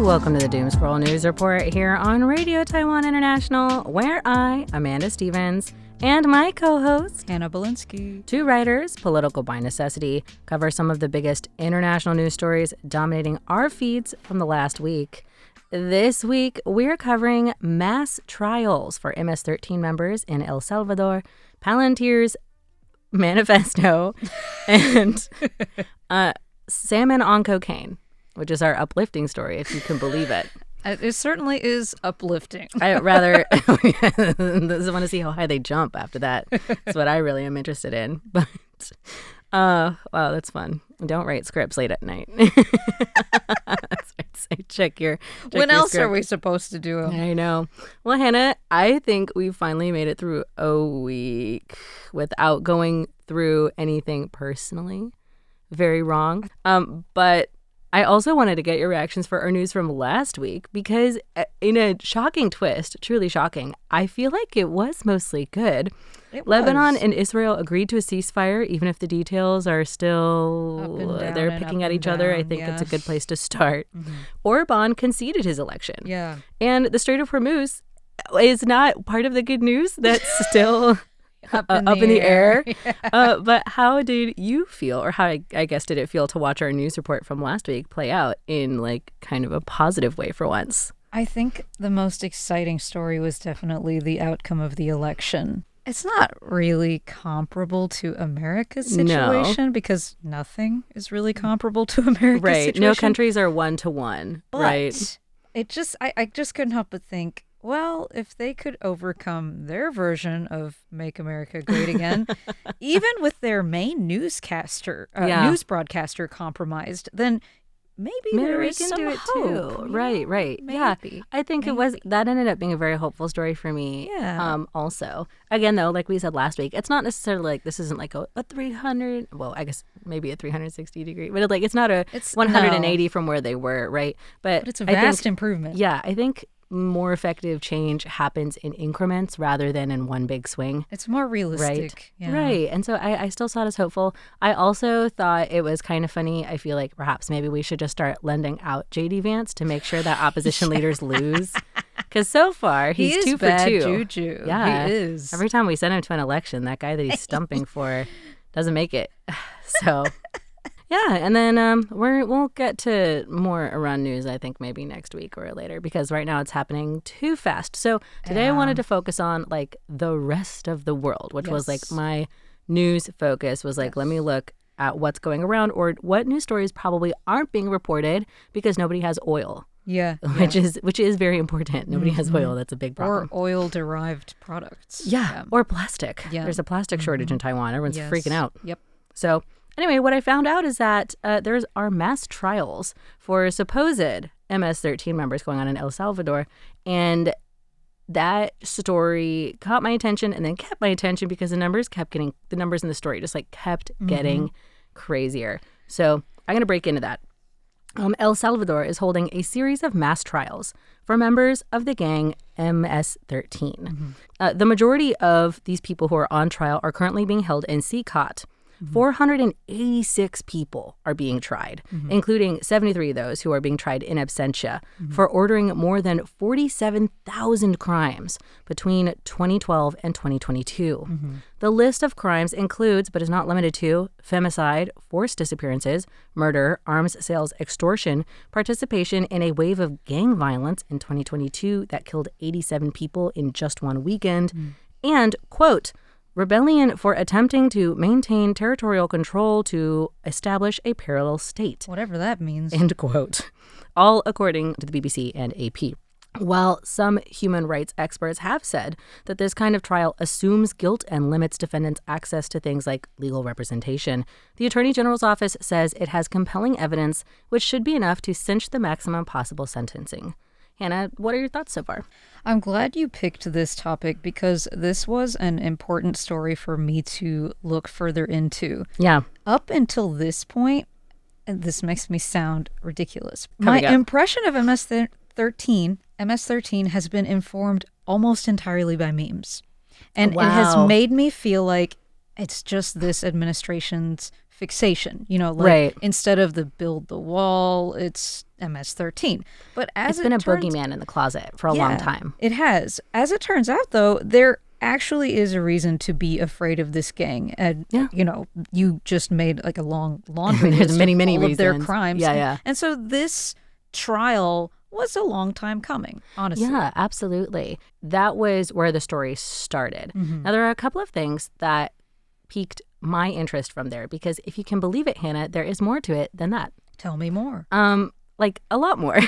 welcome to the Doom Scroll News Report here on Radio Taiwan International, where I, Amanda Stevens, and my co-host, Hannah Belinsky, two writers, political by necessity, cover some of the biggest international news stories dominating our feeds from the last week. This week, we're covering mass trials for MS-13 members in El Salvador, Palantir's manifesto, and Salmon on cocaine, which is our uplifting story, if you can believe it. It certainly is uplifting. I want to see how high they jump after that. That's what I really am interested in. But wow, that's fun. Don't write scripts late at night. Check your when else script. are we supposed to do them? I know. Well, Hannah, I think we finally made it through a week without going through anything personally very wrong. But I also wanted to get your reactions for our news from last week because in a shocking twist, truly shocking, I feel like it was mostly good. Lebanon and Israel agreed to a ceasefire, even if the details are still, they're picking at each other. I think it's a good place to start. Mm-hmm. Orban conceded his election. Yeah. And the Strait of Hormuz is not part of the good news. That's still up in the air. Yeah. But how did you feel, or how, I guess, did it feel to watch our news report from last week play out in like kind of a positive way for once? I think the most exciting story was definitely the outcome of the election. It's not really comparable to America's situation because nothing is really comparable to America's situation. No countries are one-to-one, right? It just, I just couldn't help but think, well, if they could overcome their version of Make America Great Again, even with their main news broadcaster compromised, then maybe there we is can some do it hope. too. Right. Maybe. Yeah, I think that ended up being a very hopeful story for me. Yeah. Also, again, though, like we said last week, it's not necessarily like this isn't like a 300. Well, I guess maybe a 360 degree, but it's not it's 180 from where they were, right? But it's a vast improvement. Yeah, I think more effective change happens in increments rather than in one big swing. It's more realistic. Right. Yeah. Right. And so I still saw it as hopeful. I also thought it was kind of funny. I feel like perhaps maybe we should just start lending out J.D. Vance to make sure that opposition leaders lose. Because so far, he's 2 for 2. Juju. Yeah. He is. Every time we send him to an election, that guy that he's stumping for doesn't make it. So... Yeah, and then we'll get to more Iran news, I think, maybe next week or later, because right now it's happening too fast. So today I wanted to focus on, like, the rest of the world, which was, like, my news focus was, like, let me look at what's going around or what news stories probably aren't being reported because nobody has oil. Yeah. Which is very important. Nobody has oil. That's a big problem. Or oil-derived products. Yeah, or plastic. Yeah. There's a plastic shortage in Taiwan. Everyone's freaking out. Yep. So... Anyway, what I found out is that there are mass trials for supposed MS-13 members going on in El Salvador. And that story caught my attention and then kept my attention because the numbers in the story just like kept getting crazier. So I'm going to break into that. El Salvador is holding a series of mass trials for members of the gang MS-13. The majority of these people who are on trial are currently being held in sicko. 486 people are being tried, including 73 of those who are being tried in absentia for ordering more than 47,000 crimes between 2012 and 2022. The list of crimes includes, but is not limited to, femicide, forced disappearances, murder, arms sales, extortion, participation in a wave of gang violence in 2022 that killed 87 people in just one weekend, and, quote, rebellion for attempting to maintain territorial control to establish a parallel state. Whatever that means. End quote. All according to the BBC and AP. While some human rights experts have said that this kind of trial assumes guilt and limits defendants' access to things like legal representation, the Attorney General's office says it has compelling evidence which should be enough to cinch the maximum possible sentencing. Hannah, what are your thoughts so far? I'm glad you picked this topic because this was an important story for me to look further into. Yeah. Up until this point, and this makes me sound ridiculous, my impression of MS-13 has been informed almost entirely by memes. And it has made me feel like it's just this administration's fixation. Like right. instead of the build the wall, it's MS-13. But it's been a boogeyman in the closet for a long time. It has. As it turns out, though, there actually is a reason to be afraid of this gang. And, you just made like a long laundry list of many reasons. Of their crimes. Yeah. And so this trial was a long time coming, honestly. Yeah, absolutely. That was where the story started. Mm-hmm. Now, there are a couple of things that piqued my interest from there, because if you can believe it, Hannah, there is more to it than that. Tell me more. Like a lot more.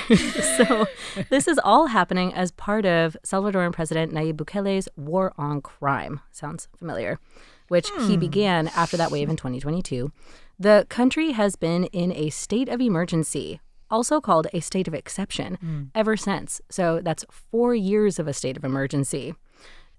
So this is all happening as part of Salvadoran President Nayib Bukele's war on crime. Sounds familiar. Which he began after that wave in 2022. The country has been in a state of emergency, also called a state of exception, ever since. So that's 4 years of a state of emergency.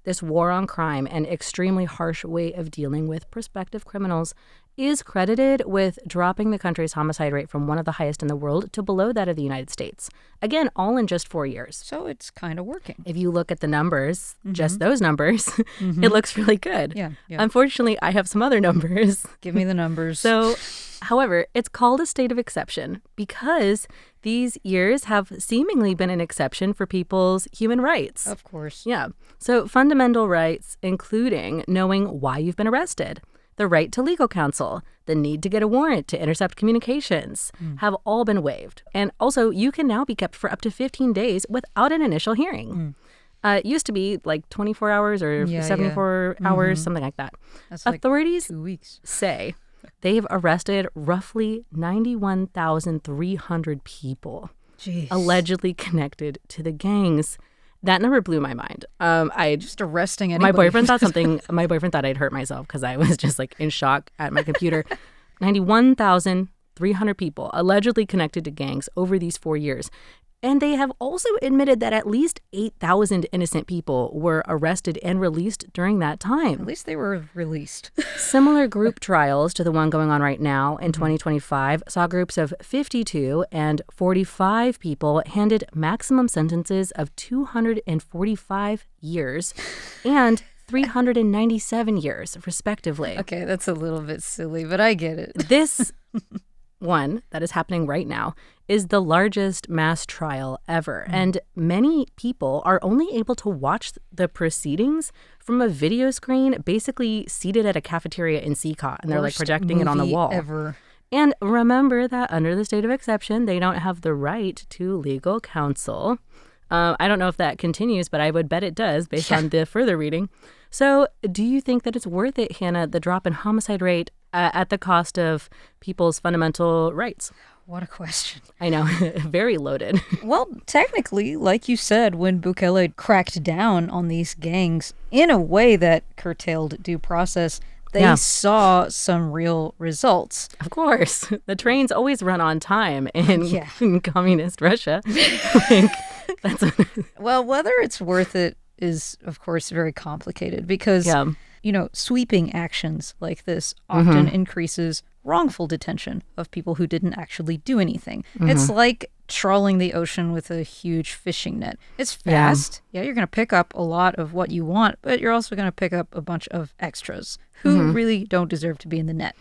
This war on crime and extremely harsh way of dealing with prospective criminals is credited with dropping the country's homicide rate from one of the highest in the world to below that of the United States. Again, all in just 4 years. So it's kind of working. If you look at the numbers, just those numbers, it looks really good. Yeah. Unfortunately, I have some other numbers. Give me the numbers. So, however, it's called a state of exception because these years have seemingly been an exception for people's human rights. Of course. Yeah. So fundamental rights, including knowing why you've been arrested, the right to legal counsel, the need to get a warrant to intercept communications, have all been waived. And also, you can now be kept for up to 15 days without an initial hearing. It used to be like 24 hours or 74 hours, something like that. That's Authorities like 2 weeks. say they've arrested roughly 91,300 people allegedly connected to the gangs. That number blew my mind. I just arresting anybody. My boyfriend thought I'd hurt myself because I was just like in shock at my computer. 91,300 people allegedly connected to gangs over these 4 years. And they have also admitted that at least 8,000 innocent people were arrested and released during that time. At least they were released. Similar group trials to the one going on right now in 2025 saw groups of 52 and 45 people handed maximum sentences of 245 years and 397 years, respectively. Okay, that's a little bit silly, but I get it. This one that is happening right now is the largest mass trial ever. And many people are only able to watch the proceedings from a video screen, basically seated at a cafeteria in Seacott, and they're like projecting it on the wall. Ever. And remember that under the state of exception, they don't have the right to legal counsel. I don't know if that continues, but I would bet it does based on the further reading. So do you think that it's worth it, Hannah, the drop in homicide rate at the cost of people's fundamental rights? What a question. I know. Very loaded. Well, technically, like you said, when Bukele cracked down on these gangs in a way that curtailed due process, they saw some real results. Of course. The trains always run on time in communist Russia. Well, whether it's worth it is, of course, very complicated because, sweeping actions like this often increases wrongful detention of people who didn't actually do anything. It's like trawling the ocean with a huge fishing net. It's fast. Yeah, you're going to pick up a lot of what you want, but you're also going to pick up a bunch of extras who really don't deserve to be in the net.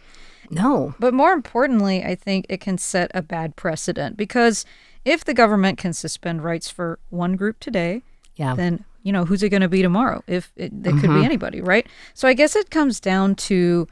No. But more importantly, I think it can set a bad precedent because if the government can suspend rights for one group today, then, who's it going to be tomorrow? If it could be anybody, right? So I guess it comes down to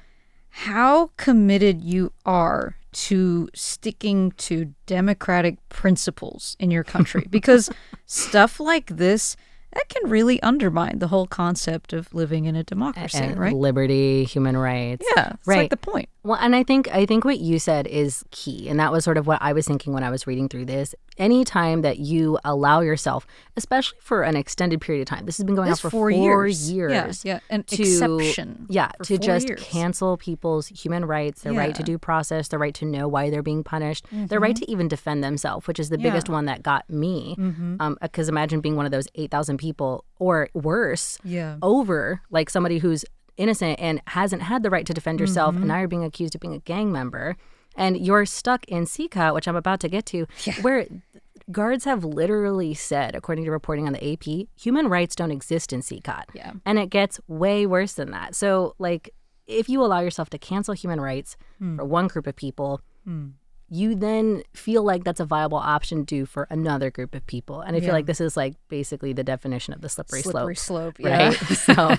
how committed you are to sticking to democratic principles in your country. Because stuff like this, that can really undermine the whole concept of living in a democracy, right? Liberty, human rights. Yeah, it's like the point. Well, and I think what you said is key, and that was sort of what I was thinking when I was reading through this. Anytime that you allow yourself, especially for an extended period of time, this has been going on for 4 years. An exception. Yeah, for to 4 just years. cancel people's human rights, their right to due process, their right to know why they're being punished, their right to even defend themselves, which is the biggest one that got me. Because imagine being one of those 8,000 people or worse over like somebody who's innocent and hasn't had the right to defend yourself, and now you're being accused of being a gang member, and you're stuck in Sika, which I'm about to get to, where guards have literally said, according to reporting on the AP, human rights don't exist in Sika. And it gets way worse than that. So, like, if you allow yourself to cancel human rights for one group of people, you then feel like that's a viable option to do for another group of people. And I feel like this is like basically the definition of the slippery slope. Right? So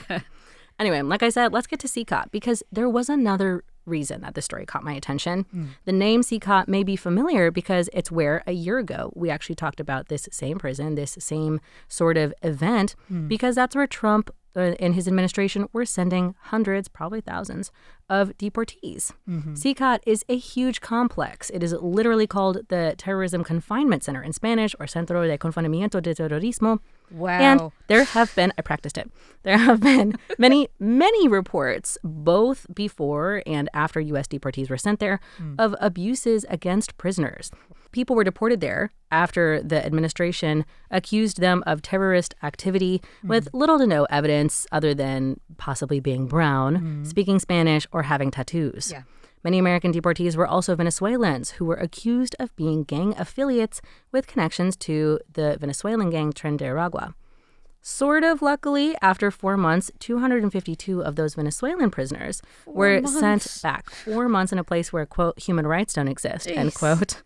anyway, like I said, let's get to CCOT, because there was another reason that the story caught my attention. The name CCOT may be familiar because it's where a year ago we actually talked about this same prison, this same sort of event, because that's where Trump and his administration were sending hundreds, probably thousands, of deportees. CCOT is a huge complex. It is literally called the Terrorism Confinement Center in Spanish, or Centro de Confinamiento de Terrorismo. Wow. And there have been, I practiced it, there have been many, many reports, both before and after U.S. deportees were sent there, of abuses against prisoners. People were deported there after the administration accused them of terrorist activity with little to no evidence other than possibly being brown, speaking Spanish, or having tattoos. Many American deportees were also Venezuelans who were accused of being gang affiliates with connections to the Venezuelan gang Tren de Aragua. Sort of luckily, after 4 months, 252 of those Venezuelan prisoners were sent back. 4 months in a place where, quote, human rights don't exist, end quote.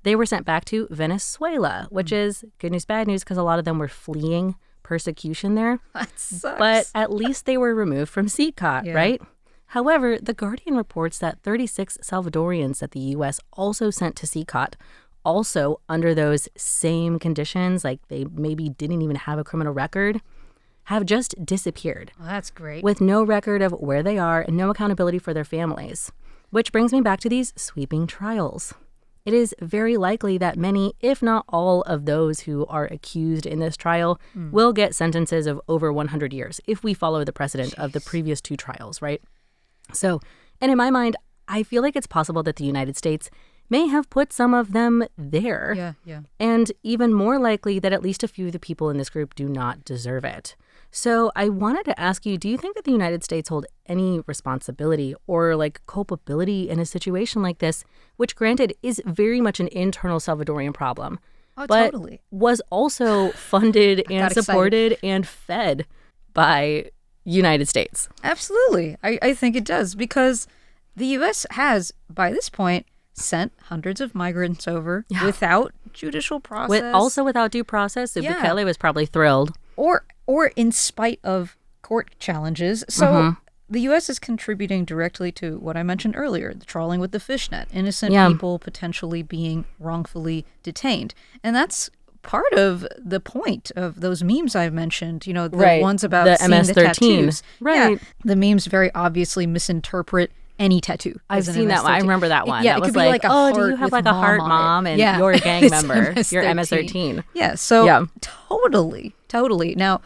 They were sent back to Venezuela, which is good news, bad news, because a lot of them were fleeing persecution there. That sucks. But at least they were removed from CCOT, right? However, The Guardian reports that 36 Salvadorians that the U.S. also sent to CCOT, also under those same conditions, like they maybe didn't even have a criminal record, have just disappeared. Well, that's great. With no record of where they are and no accountability for their families. Which brings me back to these sweeping trials. It is very likely that many, if not all, of those who are accused in this trial will get sentences of over 100 years if we follow the precedent of the previous two trials, right? So, and in my mind, I feel like it's possible that the United States may have put some of them there. And even more likely that at least a few of the people in this group do not deserve it. So I wanted to ask you, do you think that the United States hold any responsibility or like culpability in a situation like this, which granted is very much an internal Salvadorian problem, but totally was also funded and supported and fed by United States? Absolutely. I think it does, because the U.S. has, by this point, sent hundreds of migrants over without judicial process. Also without due process. So Bukele was probably thrilled. Or in spite of court challenges. So the U.S. is contributing directly to what I mentioned earlier, the trawling with the fishnet, innocent people potentially being wrongfully detained. And that's part of the point of those memes I've mentioned, you know, the ones about the seeing MS-13. the tattoos. Right. Yeah, the memes very obviously misinterpret any tattoo. I've seen that one. I remember that one. Yeah, that it was could be like a oh, heart do you have with like a heart mom and you're a gang member. You're MS-13. Yeah, so totally. Now,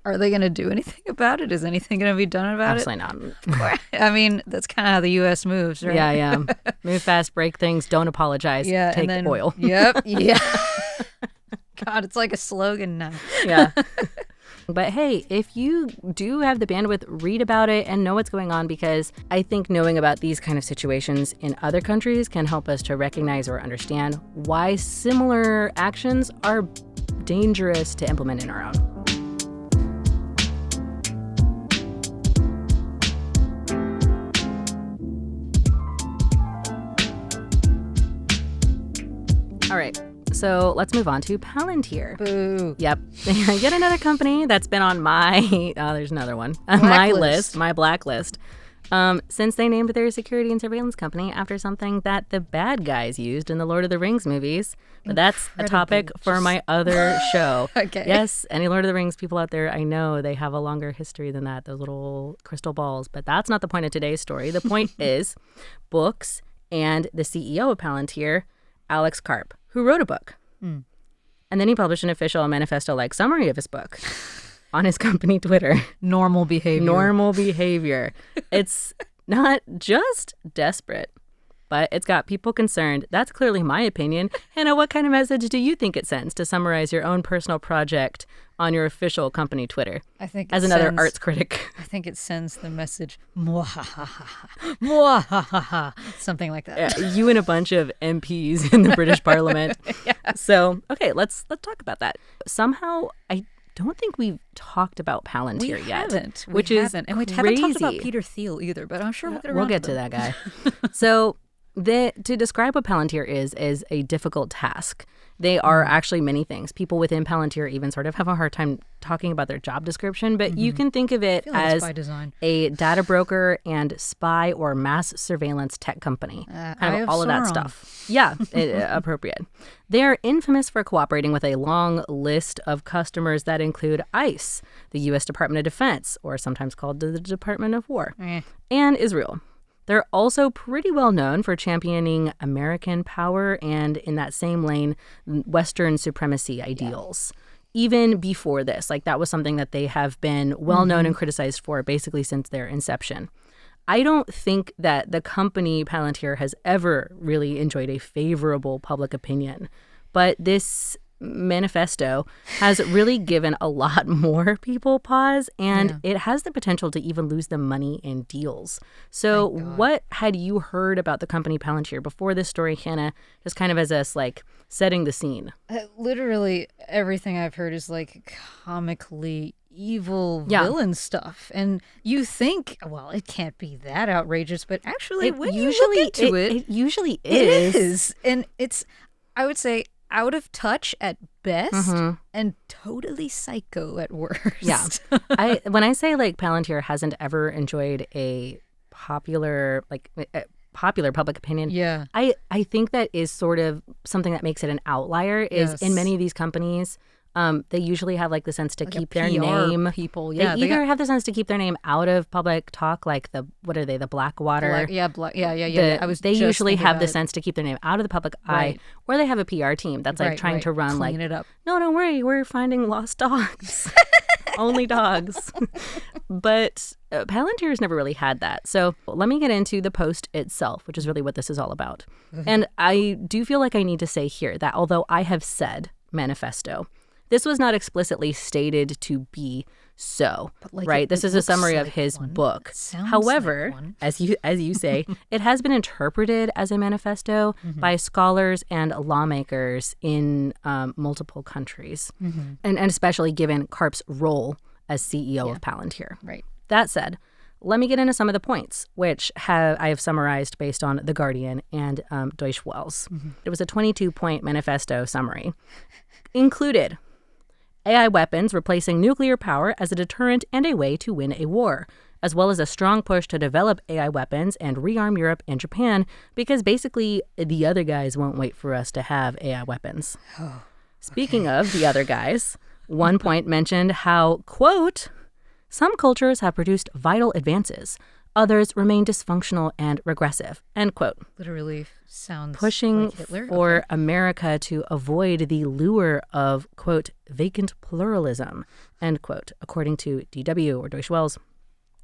are they going to do anything about it? Is anything going to be done about it? Absolutely not. I mean, that's kind of how the U.S. moves, right? Yeah. Move fast, break things, don't apologize, take oil. Yep. God, it's like a slogan now. Yeah. But hey, if you do have the bandwidth, read about it and know what's going on, because I think knowing about these kind of situations in other countries can help us to recognize or understand why similar actions are dangerous to implement in our own. All right. So let's move on to Palantir. Boo. Yep. Yet another company that's been on my, there's another one, my blacklist, since they named their security and surveillance company after something that the bad guys used in the Lord of the Rings movies. But that's a topic for my other show. Okay. Yes, any Lord of the Rings people out there, I know they have a longer history than that, those little crystal balls. But that's not the point of today's story. The point is books and the CEO of Palantir, Alex Karp, who wrote a book. And then he published an official manifesto-like summary of his book on his company Twitter. Normal behavior. It's not just desperate, but it's got people concerned. That's clearly my opinion. Hannah, what kind of message do you think it sends to summarize your own personal project on your official company Twitter? I think as another arts critic, I think it sends the message mwahaha, something like that. Yeah, you and a bunch of MPs in the British Parliament. So, okay, let's talk about that. Somehow, I don't think we've talked about Palantir yet. Which is and we haven't talked about Peter Thiel either, but I'm sure we'll get to that guy. So to describe what Palantir is a difficult task. They are actually many things. People within Palantir even sort of have a hard time talking about their job description, but you can think of it as a data broker and spy or mass surveillance tech company. Kind of all of that stuff. Yeah, appropriate. They are infamous for cooperating with a long list of customers that include ICE, the U.S. Department of Defense, or sometimes called the Department of War, and Israel. They're also pretty well known for championing American power and, in that same lane, Western supremacy ideals. Even before this, like that was something that they have been well known and criticized for basically since their inception. I don't think that the company Palantir has ever really enjoyed a favorable public opinion, but this manifesto has really given a lot more people pause, and it has the potential to even lose them money in deals. So what had you heard about the company Palantir before this story, Hannah, just kind of as us like setting the scene? Literally everything I've heard is like comically evil villain stuff, and you think, well, it can't be that outrageous, but actually when you look into it usually is. It is, and it's, I would say, out of touch at best and totally psycho at worst. Yeah. When I say like Palantir hasn't ever enjoyed a popular public opinion, I think that is sort of something that makes it an outlier is in many of these companies. They usually have like the sense to keep their name. People, they either have the sense to keep their name out of public talk, like the Blackwater. They usually have the sense to keep their name out of the public eye, or they have a PR team that's like trying to run clean it up. No, don't worry, we're finding lost dogs, only dogs. But Palantir has never really had that. So let me get into the post itself, which is really what this is all about. And I do feel like I need to say here that although I have said manifesto, this was not explicitly stated to be so, right? This is a summary of his book. However, as you say, it has been interpreted as a manifesto by scholars and lawmakers in multiple countries, and especially given Karp's role as CEO of Palantir. Right. That said, let me get into some of the points, which I have summarized based on The Guardian and Deutsche Welles. It was a 22-point manifesto summary. Included AI weapons replacing nuclear power as a deterrent and a way to win a war, as well as a strong push to develop AI weapons and rearm Europe and Japan, because basically the other guys won't wait for us to have AI weapons. Speaking of the other guys, one point mentioned how, quote, some cultures have produced vital advances. Others remain dysfunctional and regressive, end quote. Literally sounds pushing like Hitler. For America to avoid the lure of, quote, vacant pluralism, end quote, according to DW or Deutsche Welles.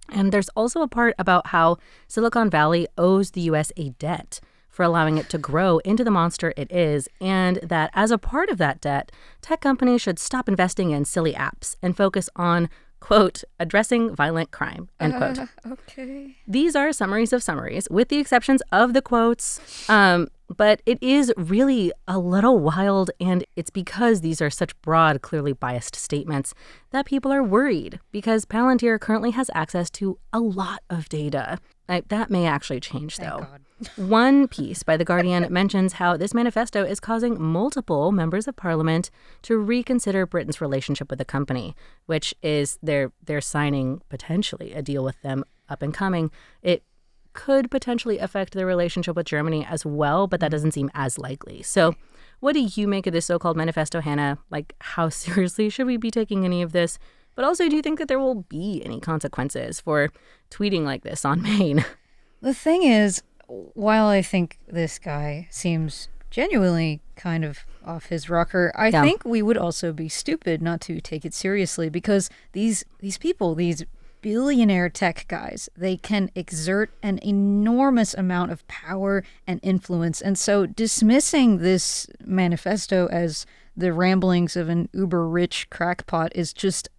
And there's also a part about how Silicon Valley owes the U.S. a debt for allowing it to grow into the monster it is, and that as a part of that debt, tech companies should stop investing in silly apps and focus on, quote, addressing violent crime, end quote. Okay. These are summaries of summaries, with the exceptions of the quotes, but it is really a little wild, and it's because these are such broad, clearly biased statements that people are worried, because Palantir currently has access to a lot of data. That may actually change, though. God. One piece by The Guardian mentions how this manifesto is causing multiple members of parliament to reconsider Britain's relationship with the company, which is they're signing potentially a deal with them up and coming. It could potentially affect their relationship with Germany as well, but that doesn't seem as likely. So what do you make of this so-called manifesto, Hannah? Like, how seriously should we be taking any of this? But also, do you think that there will be any consequences for tweeting like this on Maine? The thing is, while I think this guy seems genuinely kind of off his rocker, I think we would also be stupid not to take it seriously, because these people, these billionaire tech guys, they can exert an enormous amount of power and influence. And so dismissing this manifesto as the ramblings of an uber-rich crackpot is just,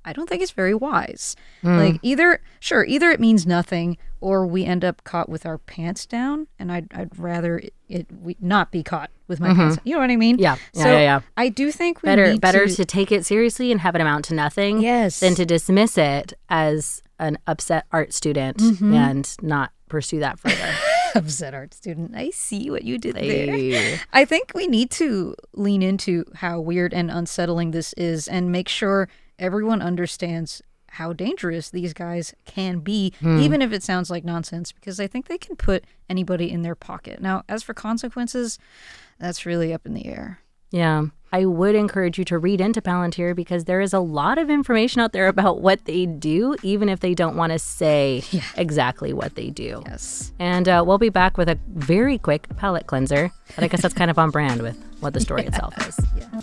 I don't think it's very wise. Like either it means nothing, or we end up caught with our pants down, and I'd rather we not be caught with my pants down. You know what I mean? Yeah. So I do think we need better to take it seriously and have it amount to nothing than to dismiss it as an upset art student and not pursue that further. Upset art student. I see what you did there. I think we need to lean into how weird and unsettling this is and make sure everyone understands how dangerous these guys can be, even if it sounds like nonsense, because I think they can put anybody in their pocket. Now, as for consequences, that's really up in the air. Yeah. I would encourage you to read into Palantir because there is a lot of information out there about what they do, even if they don't want to say exactly what they do. Yes. And we'll be back with a very quick palate cleanser, but I guess that's kind of on brand with what the story itself is. Yeah.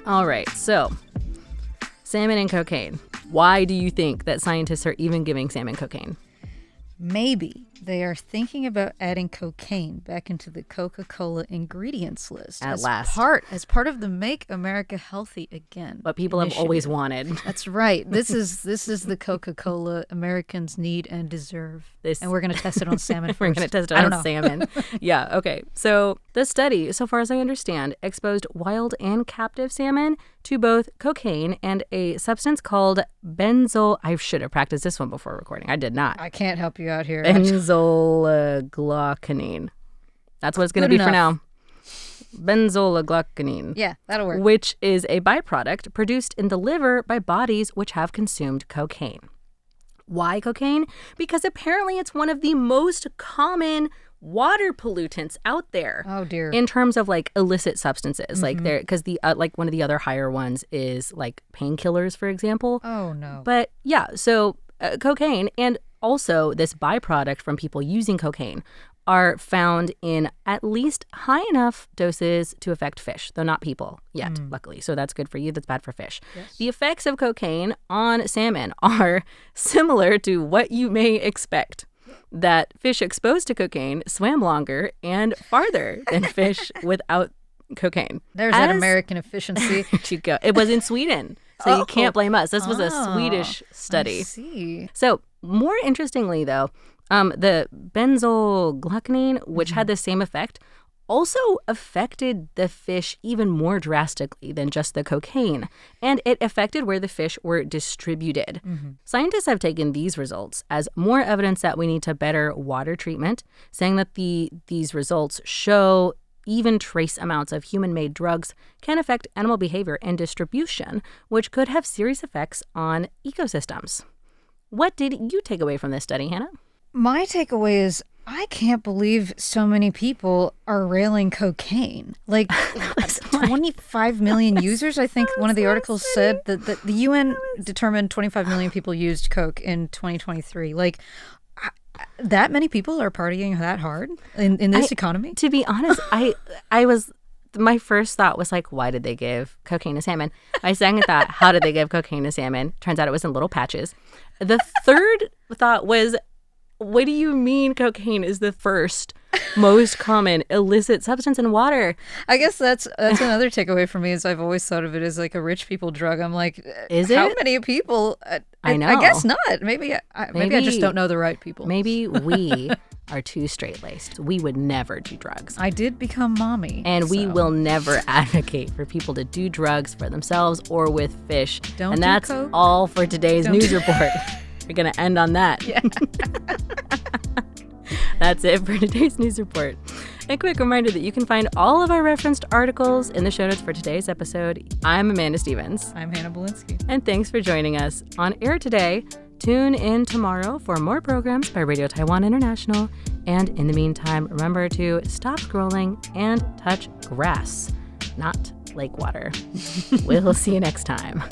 All right, so salmon and cocaine. Why do you think that scientists are even giving salmon cocaine? Maybe they are thinking about adding cocaine back into the Coca-Cola ingredients list At as last. part of the Make America Healthy Again. What people have always wanted. That's right. This is the Coca-Cola Americans need and deserve. And we're going to test it on salmon first. We're going to test it on salmon. Yeah, okay. So the study, so far as I understand, exposed wild and captive salmon to both cocaine and a substance called benzoyl. I should have practiced this one before recording. I did not. I can't help you out here. Benzolaglucanine. That's what it's going to be for now. Benzolaglucanine. Yeah, that'll work. Which is a byproduct produced in the liver by bodies which have consumed cocaine. Why cocaine? Because apparently it's one of the most common water pollutants out there. Oh dear. In terms of like illicit substances, like there, because the like one of the other higher ones is like painkillers, for example. Oh no. But yeah, so cocaine and also this byproduct from people using cocaine are found in at least high enough doses to affect fish, though not people yet, luckily. So that's good for you. That's bad for fish. Yes. The effects of cocaine on salmon are similar to what you may expect. That fish exposed to cocaine swam longer and farther than fish without cocaine. There's that American efficiency. You go. It was in Sweden, so you can't blame us. This was a Swedish study. I see. So more interestingly, though, the benzolaglucanine, which had the same effect, also affected the fish even more drastically than just the cocaine, and it affected where the fish were distributed. Scientists have taken these results as more evidence that we need to better water treatment, saying that these results show even trace amounts of human-made drugs can affect animal behavior and distribution, which could have serious effects on ecosystems. What did you take away from this study, Hannah? My takeaway is I can't believe so many people are railing cocaine. Like 25 million users, I think one of the articles said that the UN determined 25 million people used coke in 2023. Like that many people are partying that hard in this economy? To be honest, my first thought was like, why did they give cocaine to salmon? My second thought, how did they give cocaine to salmon? Turns out it was in little patches. The third thought was, what do you mean cocaine is the first most common illicit substance in water? I guess that's another takeaway for me is I've always thought of it as like a rich people drug. I'm like, how many people? I know. I guess not. Maybe I just don't know the right people. Maybe we are too straight-laced. We would never do drugs. I did become mommy. And we will never advocate for people to do drugs for themselves or with fish. And that's coke. All for today's news report. We're going to end on that. Yeah. That's it for today's news report. A quick reminder that you can find all of our referenced articles in the show notes for today's episode. I'm Amanda Stevens. I'm Hannah Belinsky. And thanks for joining us on air today. Tune in tomorrow for more programs by Radio Taiwan International. And in the meantime, remember to stop scrolling and touch grass, not lake water. We'll see you next time.